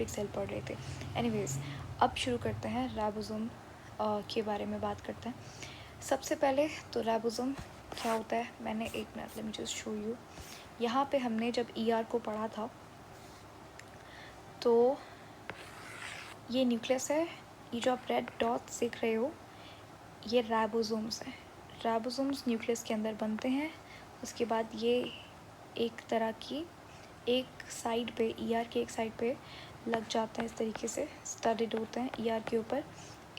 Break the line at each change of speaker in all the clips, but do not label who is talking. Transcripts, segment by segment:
Cell पढ़ रहे थे। एनीवेज, अब शुरू करते हैं राइबोसोम के बारे में बात करते हैं। सबसे पहले तो राइबोसोम क्या होता है, मैंने एक minute let me just show you. यहाँ पे हमने जब ईआर को पढ़ा था तो ये न्यूक्लियस है, ये जो आप रेड डॉट्स देख रहे हो ये राइबोसोम्स हैं। राइबोसोम्स न्यूक्लियस के अंदर बनते हैं। उसके बाद ये एक तरह की एक साइड पे ईआर के एक साइड पे लग जाते हैं, इस तरीके से स्टडेड होते हैं ईआर के ऊपर।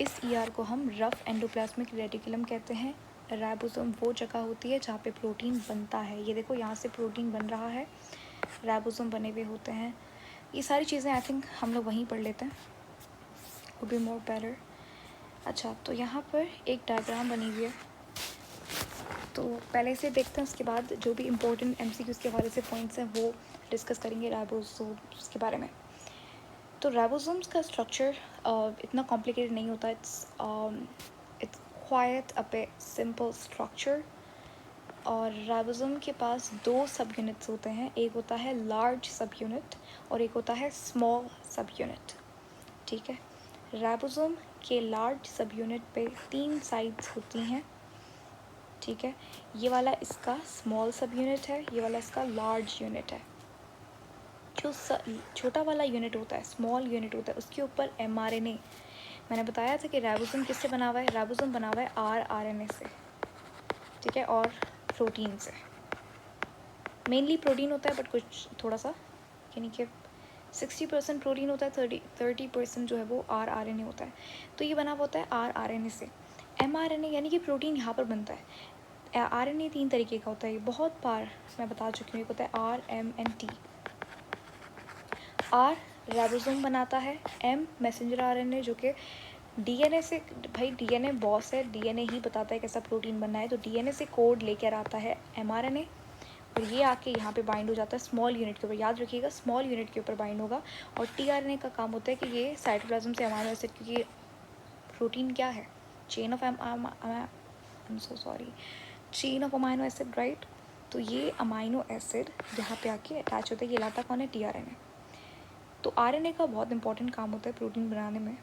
इस ईआर को हम रफ एंडोप्लाज्मिक रेटिकुलम कहते हैं। राइबोसोम वो जगह होती है जहाँ पे प्रोटीन बनता है। ये देखो यहाँ से प्रोटीन बन रहा है, राइबोसोम बने हुए होते हैं। ये सारी चीज़ें आई थिंक हम लोग वहीं पढ़ लेते हैं, वुड बी मोर बेटर। अच्छा, तो यहाँ पर एक डायग्राम बनी हुई है, तो पहले से देखते हैं, उसके बाद जो भी इम्पोर्टेंट एमसीक्यूज़ के हवाले से पॉइंट्स हैं वो डिस्कस करेंगे राइबोसोम्स के बारे में। तो राइबोसोम्स का स्ट्रक्चर इतना कॉम्प्लिकेटेड नहीं होता, it's quite a simple structure. और राइबोसोम के पास दो सब यूनिट्स होते हैं, एक होता है लार्ज सब यूनिट और एक होता है स्मॉल सब यूनिट। ठीक है, राइबोसोम के लार्ज सब यूनिट पे 3 साइड्स होती हैं। ठीक है, ये वाला इसका स्मॉल सब यूनिट है, ये वाला इसका लार्ज यूनिट है। जो छोटा वाला यूनिट होता है, स्मॉल यूनिट होता है, उसके ऊपर एमआरएनए, मैंने बताया था कि राइबोसोम किससे बना हुआ है, राइबोसोम बना हुआ है आरआरएनए से। ठीक है, और प्रोटीन से, मेनली प्रोटीन होता है, बट कुछ थोड़ा सा यानी कि 60% प्रोटीन होता है, 30% जो है वो आरआरएनए होता है। तो ये बना हुआ होता है आरआरएनए से। एमआरएनए यानी कि प्रोटीन यहाँ पर बनता है। आरएनए 3 तरीके का होता है, ये बहुत बार मैं बता चुकी हूँ। एक होता है RMNT, आर राइबोसोम बनाता है, एम मैसेंजर आरएनए जो कि डीएनए से, भाई डीएनए बॉस है, डीएनए ही बताता है कैसा प्रोटीन बनना है, तो डीएनए से कोड लेकर आता है एमआरएनए और ये आके यहाँ पे बाइंड हो जाता है स्मॉल यूनिट के ऊपर। याद रखिएगा, स्मॉल यूनिट के ऊपर बाइंड होगा। और टीआरएनए का काम होता है कि ये साइटोप्लाज्म से अमाइनो एसिड, क्योंकि प्रोटीन क्या है, chain of chain of amino acid, right. तो ये अमाइनो एसिड यहाँ पे आके अटैच होता है, ये लाता कौन है, टीआरएनए। तो आरएनए का बहुत इंपॉर्टेंट काम होता है प्रोटीन बनाने में।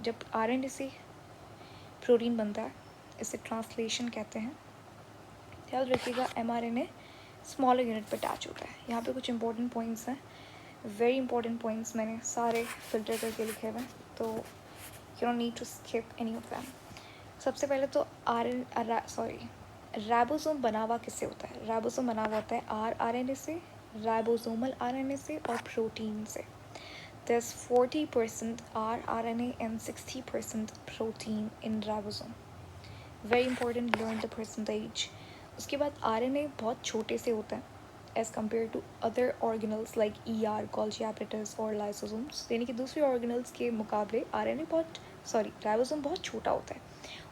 जब आरएनए से प्रोटीन बनता है, इसे ट्रांसलेशन कहते हैं। याद रखिएगा, एमआरएनए स्मॉलर यूनिट पर अटैच होता है। यहाँ पे कुछ इंपॉर्टेंट पॉइंट्स हैं, वेरी इंपॉर्टेंट पॉइंट्स, मैंने सारे फिल्टर करके लिखे हुए हैं, तो you don't need to skip any of them. सबसे पहले तो राइबोसोम बना हुआ किससे होता है, राइबोसोम बना हुआ होता है आरआरएनए से, राइबोसोमल आरएनए से और प्रोटीन से। There's 40% rRNA and 60% protein in ribosome. Very important, learn the percentage. उसके बाद RNA बहुत छोटे से होते हैं as compared to other organelles like ER, Golgi apparatus और lysosomes. यानी कि दूसरे organelles के मुकाबले राइबोसोम बहुत छोटा होता है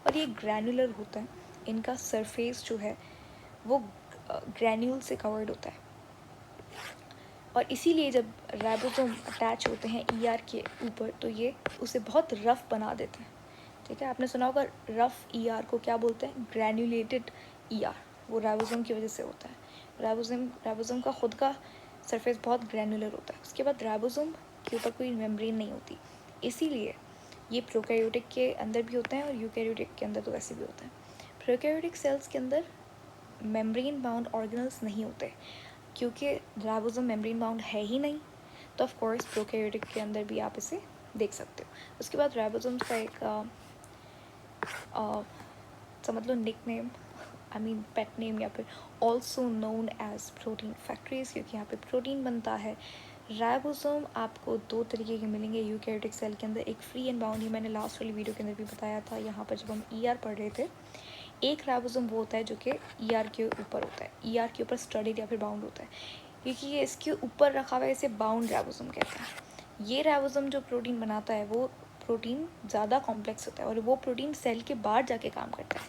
और ये ग्रैनुलर होता है। इनका सरफेस जो है वो ग्रैन्यूल से कवर्ड होता है और इसीलिए जब राइबोसोम अटैच होते हैं ईआर के ऊपर तो ये उसे बहुत रफ़ बना देते हैं। ठीक है, आपने सुना होगा रफ़ ईआर को क्या बोलते हैं, ग्रैन्युलेटेड ईआर, वो राइबोसोम की वजह से होता है। राइबोसोम का खुद का सरफेस बहुत ग्रैनुलर होता है। उसके बाद राइबोसोम के ऊपर कोई मेम्ब्रेन नहीं होती, इसीलिए ये प्रोकैरियोटिक के अंदर भी होते हैं और यूकैरियोटिक के अंदर तो वैसे भी होते हैं। प्रोकैरियोटिक सेल्स के अंदर मेम्ब्रेन बाउंड ऑर्गेनल्स नहीं होते, क्योंकि राइबोसोम मेम्ब्रेन बाउंड है ही नहीं, तो ऑफ कोर्स प्रोकैरियोटिक के अंदर भी आप इसे देख सकते हो। उसके बाद राइबोसोम्स का एक समझ लो nick name, I mean pet name, या फिर also known as protein factories, क्योंकि यहाँ पे प्रोटीन बनता है। राइबोसोम आपको 2 तरीके के मिलेंगे यूकैरियोटिक सेल के अंदर, एक फ्री एंड बाउंड, ही मैंने लास्ट वाली वीडियो के अंदर भी बताया था यहाँ पर जब हम ईआर पढ़ रहे थे। एक राइबोसोम वो होता है जो कि ईआर के ऊपर होता है, ईआर के ऊपर स्टडीड या फिर बाउंड होता है, क्योंकि ये इसके ऊपर रखा हुआ है, इसे बाउंड राइबोसोम कहते हैं। ये राइबोसोम जो प्रोटीन बनाता है वो प्रोटीन ज़्यादा कॉम्प्लेक्स होता है और वो प्रोटीन सेल के बाहर जाके काम करता है।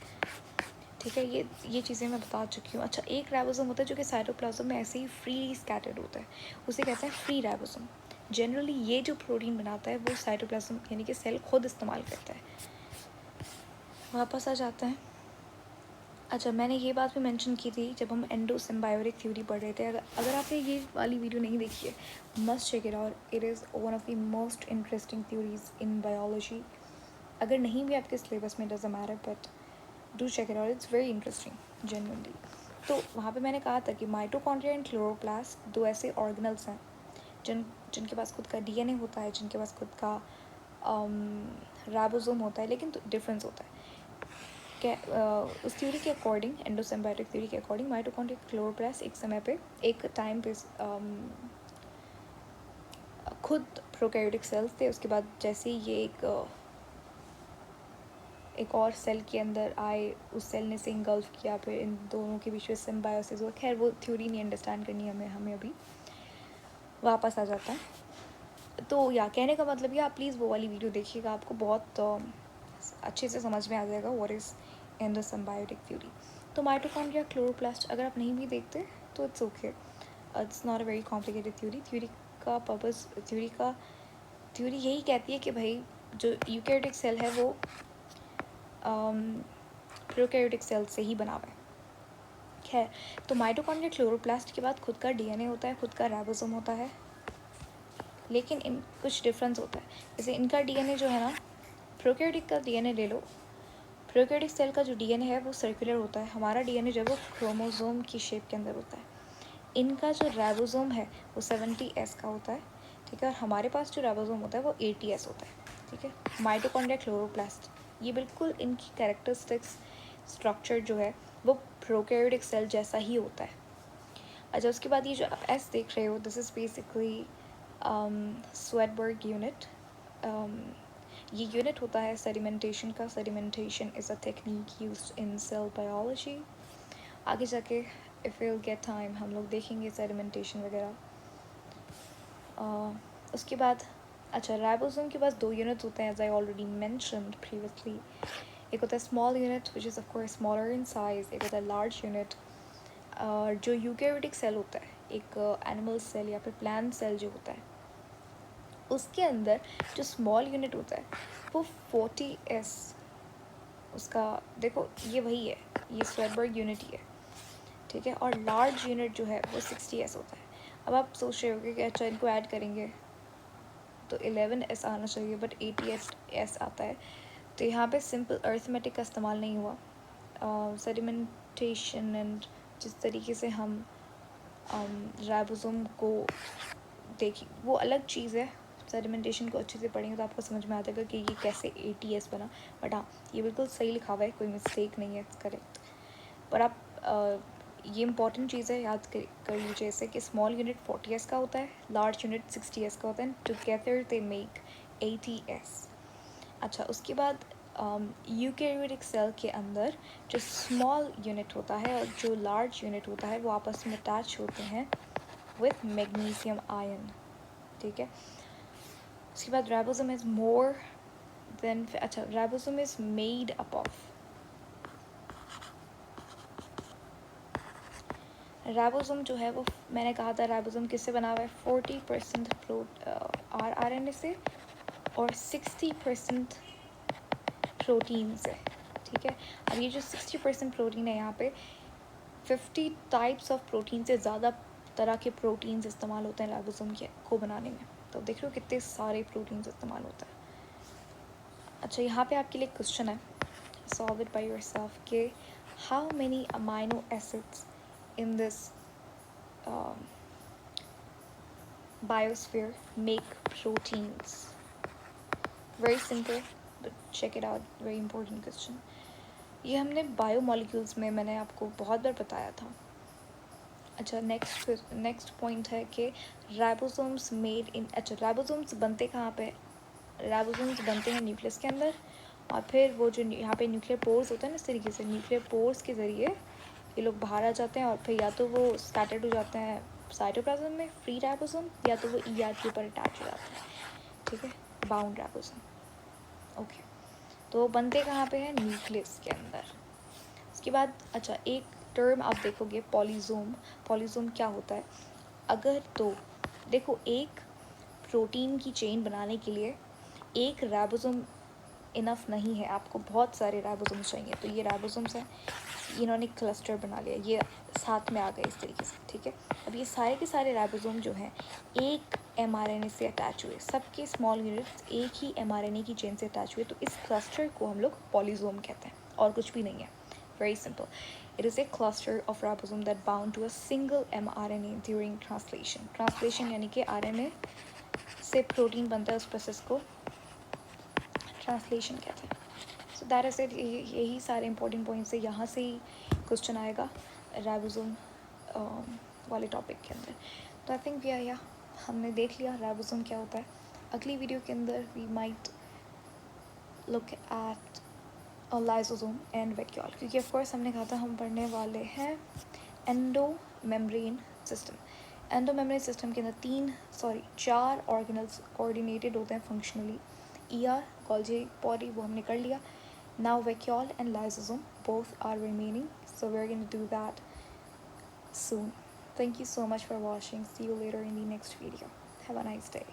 ठीक है, ये चीज़ें मैं बता चुकी हूँ। अच्छा, एक राइबोसोम होता है जो कि साइटोप्लाज्म में ऐसे ही फ्रीली स्कैटर्ड होता है, उसे कहते हैं फ्री राइबोसोम। जनरली ये जो प्रोटीन बनाता है वो साइटोप्लाज्म यानी कि सेल खुद इस्तेमाल करता है। वापस आ जाते हैं, अच्छा, मैंने ये बात भी मेंशन की थी जब हम एंडो सिम्बायोटिक थ्योरी पढ़ रहे थे। अगर आपने ये वाली वीडियो नहीं देखी है, must check it out. It is one of the most interesting theories in biology. अगर नहीं भी आपके सिलेबस में, doesn't matter, but do check it out, it's very interesting genuinely. तो वहाँ पे मैंने कहा था कि माइटोकॉन्ड्रिया एंड क्लोरोप्लास्ट दो ऐसे ऑर्गेनल्स हैं जिनके पास खुद का डीएनए होता है, जिनके पास खुद का राइबोसोम होता है, लेकिन डिफरेंस होता है। उस थ्योरी के अकॉर्डिंग, एंडोसिम्बायोटिक थ्योरी के अकॉर्डिंग, माइटोकॉन्ड्रिया क्लोरोप्लास्ट एक समय पे, एक टाइम पे खुद प्रोकैरियोटिक सेल्स थे। उसके बाद जैसे ही ये एक और सेल के अंदर आए, उस सेल ने से इंगल्फ किया, फिर इन दोनों के बीच में सिम्बायोसिस हुआ। खैर, वो थ्योरी नहीं अंडरस्टैंड करनी हमें अभी, वापस आ जाता है। तो या कहने का मतलब ये, आप प्लीज़ वो वाली वीडियो देखिएगा, आपको बहुत अच्छे से समझ में आ जाएगा व्हाट इज़ एंडोसिम्बायोटिक थ्योरी। तो माइटोकॉन्ड्रिया क्लोरोप्लास्ट अगर आप नहीं भी देखते तो it's okay, it's not a very complicated theory. Theory का पर्पस, थ्योरी यही कहती है कि भाई जो यूकैरियोटिक सेल है वो प्रोकैरियोटिक सेल से ही बना हुआ है। खैर, तो माइटोकॉन्ड्रिया क्लोरोप्लास्ट के बाद खुद का डीएनए होता है, खुद का राइबोसोम होता है, लेकिन इन कुछ डिफरेंस होता है। जैसे इनका डीएनए जो है ना, प्रोकैरियोटिक का डीएनए ले लो, प्रोकैरियोटिक सेल का जो डीएनए है वो सर्कुलर होता है, हमारा डीएनए जो है वो क्रोमोसोम की शेप के अंदर होता है। इनका जो राइबोसोम है वो 70S का होता है, ठीक है, और हमारे पास जो राइबोसोम होता है वो 80S होता है, ठीक है। माइटोकॉन्ड्रिया क्लोरोप्लास्ट, ये बिल्कुल इनकी कैरेक्टरिस्टिक्स, स्ट्रक्चर जो है वो प्रोकैरियोटिक सेल जैसा ही होता है। अच्छा, उसके बाद ये जो आप एस देख रहे हो, this is basically Svedberg unit. ये यूनिट होता है सेडिमेंटेशन का। Sedimentation is a technique used in cell biology. आगे जाके इफ़ विल गेट टाइम हम लोग देखेंगे सेडिमेंटेशन वगैरह। उसके बाद अच्छा, राइबोसोम के पास दो यूनिट्स होते हैं, as I already mentioned previously. एक होता है small unit which is of course smaller in size, एक होता है लार्ज यूनिट। जो यूकैरियोटिक सेल होता है, एक एनिमल सेल या फिर प्लांट सेल जो होता है, उसके अंदर जो स्मॉल यूनिट होता है वो 40S, उसका देखो ये वही है, ये स्वेडबर्ग यूनिट ही है, ठीक है। और लार्ज यूनिट जो है वो 60S होता है। अब आप सोच रहे होगे कि अच्छा इनको ऐड करेंगे तो 11S आना चाहिए, बट 80S आता है। तो यहाँ पे सिंपल अर्थमेटिक का इस्तेमाल नहीं हुआ। सेडिमेंटेशन एंड जिस तरीके से हम राइबोसोम को देखी वो अलग चीज़ है। सेडिमेंटेशन को अच्छे से पढ़ेंगे तो आपको समझ में आ जाएगा कि ये कैसे 80S बना। बट हाँ, ये बिल्कुल सही लिखा हुआ है, कोई मिस्टेक नहीं है, करेक्ट। पर आप ये इंपॉर्टेंट चीज़ है, याद कर लीजिए इसे कि स्मॉल यूनिट 40S का होता है, लार्ज यूनिट 60S का होता है, टुगेदर दे मेक 80S। अच्छा, उसके बाद यूकैरियोटिक सेल के अंदर जो स्मॉल यूनिट होता है और जो लार्ज यूनिट होता है वो आपस में अटैच होते हैं विथ मैग्नीशियम आयन, ठीक है। उसके बाद राइबोसोम इज़ मोर देन, अच्छा, ribosome is made up of, ribosome जो है वो, मैंने कहा था राइबोसोम किससे बना हुआ है, 40% RNA से और 60% प्रोटीन से, ठीक है। अब ये जो 60% प्रोटीन है, यहाँ पे 50 टाइप्स ऑफ प्रोटीन से ज़्यादा तरह के प्रोटीन्स इस्तेमाल होते हैं राइबोसोम को बनाने में। तो देख रहे हो कितने सारे प्रोटीन्स इस्तेमाल होता है। अच्छा, यहाँ पे आपके लिए क्वेश्चन है, सॉल्व इट बाय योरसेल्फ, के how many amino acids in this biosphere make proteins? Very simple, but check it out, very important question. ये हमने बायोमोलिक्यूल्स में मैंने आपको बहुत बार बताया था। अच्छा, नेक्स्ट पॉइंट है कि राइबोसोम्स मेड इन, अच्छा राइबोसोम्स बनते कहाँ पे, राइबोसोम्स बनते हैं न्यूक्लियस के अंदर, और फिर वो जो यहाँ पे न्यूक्लियर पोर्स होता है ना, इस तरीके से न्यूक्लियर पोर्स के ज़रिए ये लोग बाहर आ जाते हैं, और फिर या तो वो स्कैटर्ड हो जाते हैं साइटोप्लाज्म में फ्री राइबोसोम, या तो वो ER के ऊपर अटैच हो जाते हैं, ठीक है, बाउंड राइबोसोम। ओके, तो बनते कहाँ पे हैं, न्यूक्लियस के अंदर। उसके बाद अच्छा, एक टर्म आप देखोगे पॉलीजोम। पॉलीजोम क्या होता है, अगर तो देखो, एक प्रोटीन की चेन बनाने के लिए एक राइबोसोम इनफ नहीं है, आपको बहुत सारे राइबोसोम्स चाहिए। तो ये राइबोसोम्स हैं, इन्होंने क्लस्टर बना लिया, ये साथ में आ गए इस तरीके से, ठीक है। अब ये सारे के सारे राइबोसोम जो हैं एक mRNA से अटैच हुए, सबके स्मॉल यूनिट्स एक ही mRNA की चेन से अटैच हुए, तो इस क्लस्टर को हम लोग पॉलीसोम कहते हैं, और कुछ भी नहीं है। Very simple, it is a cluster of ribosome that bound to a single mRNA during translation. Translation यानी कि RNA से प्रोटीन बनता है, उस प्रोसेस को ट्रांसलेशन कहते हैं। सो दैट इज़ इट, यही सारे इंपॉर्टेंट पॉइंट्स है, यहाँ से ही क्वेश्चन आएगा राइबोसोम वाले टॉपिक के अंदर। तो आई थिंक या हमने देख लिया राइबोसोम क्या होता है। अगली वीडियो के अंदर we might look at lysosome and vacuole, क्योंकि ऑफ कोर्स हमने कहा था हम पढ़ने वाले हैं endomembrane system. Endomembrane system के अंदर 4 ऑर्गेनल्स कोऑर्डिनेटेड होते हैं फंक्शनली। ER गोल्जी बॉडी वो हमने कर लिया। Now vacuole and lysosome both are remaining, so we're going to do that soon. Thank you so much for watching. See you later in the next video. Have a nice day.